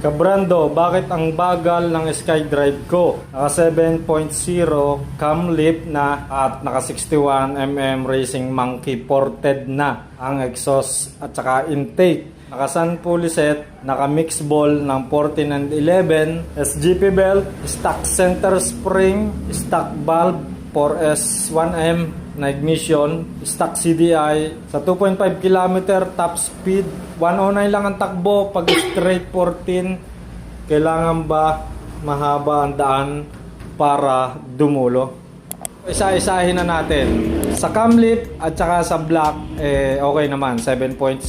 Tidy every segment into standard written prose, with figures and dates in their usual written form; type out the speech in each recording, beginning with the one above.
Kabrando, bakit ang bagal ng SkyDrive ko? Naka 7.0 cam lift na at naka 61mm Racing Monkey ported na ang exhaust at saka intake. Naka sun pulley set, naka mix ball ng 14 and 11, SGP belt, stock center spring, stock valve 4S1M na ignition, stock CDI sa 2.5 km top speed, 109 lang ang takbo pag straight 14. Kailangan ba mahaba ang daan para dumulo? Isa-isahin na natin. Sa cam lift at saka sa block, okay naman. 7.0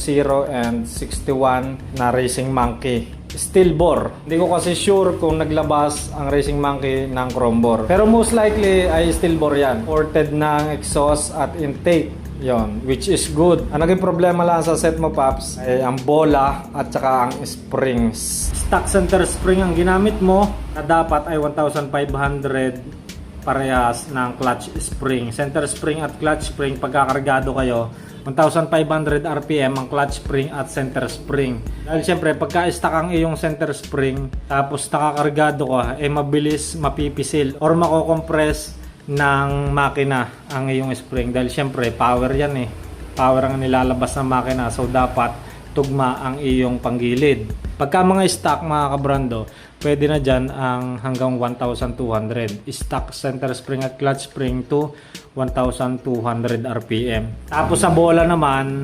and 61 na Racing Monkey. Steel bore. Hindi ko kasi sure kung naglabas ang Racing Monkey ng chrome bore. Pero most likely ay steel bore yan. Ported ng exhaust at intake. Yon, which is good. Ang naging problema lang sa set mo, Paps, ay ang bola at saka ang springs. Stock center spring ang ginamit mo na dapat ay 1,500 parehas ng clutch spring. Center spring at clutch spring, pagkakargado kayo, 1,500 RPM ang clutch spring at center spring. Dahil siyempre, pagka-stack ang iyong center spring, tapos nakakargado ka, mabilis mapipisil or mako-compress ng makina ang iyong spring. Dahil siyempre, power yan Power ang nilalabas ng makina. So, dapat tugma ang iyong panggilid. Pagka mga stock, mga kabrando, pwede na dyan ang hanggang 1,200. Stock center spring at clutch spring to 1,200 RPM. Tapos sa bola naman,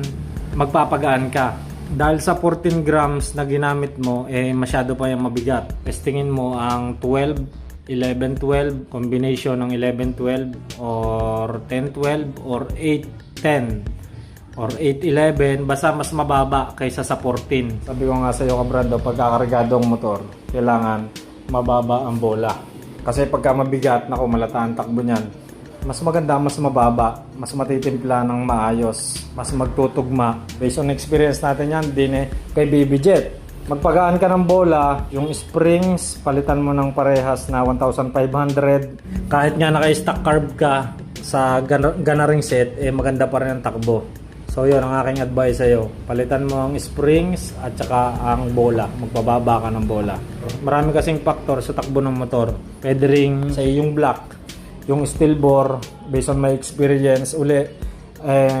magpapagaan ka. Dahil sa 14 grams na ginamit mo, masyado pa yung mabigat. Testingin mo ang 12, 11-12, combination ng 11-12 or 10-12 or 8-10 or 8-11, basta mas mababa kaysa sa 14. Sabi ko nga sa iyo, kabrando, pagkakargado ang motor, kailangan mababa ang bola. Kasi pagka mabigat, naku, malata ang takbo niyan. Mas maganda, mas mababa, mas matitimpla ng maayos, mas magtutugma. Based on experience natin yan, din kay Baby Jet. Magpagaan ka ng bola, yung springs, palitan mo ng parehas na 1,500. Kahit nga naka-stock carb ka sa ganaring set, maganda pa rin ang takbo. So yun ang aking advice sa'yo. Palitan mo ang springs at saka ang bola. Magpababa ka ng bola. Marami kasing factor sa takbo ng motor. Pwede ring sa iyong block, yung steel bore, based on my experience,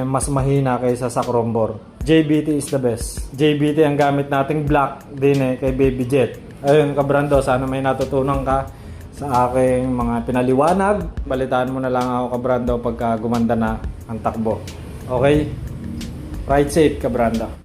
mas mahina kaysa sa chrome bore. JBT is the best. JBT ang gamit nating block din kay Baby Jet. Ayun, kabrando, sana may natutunan ka sa aking mga pinaliwanag. Balitaan mo na lang ako, kabrando, pagka gumanda na ang takbo. Okay? Ride safe, kabranda.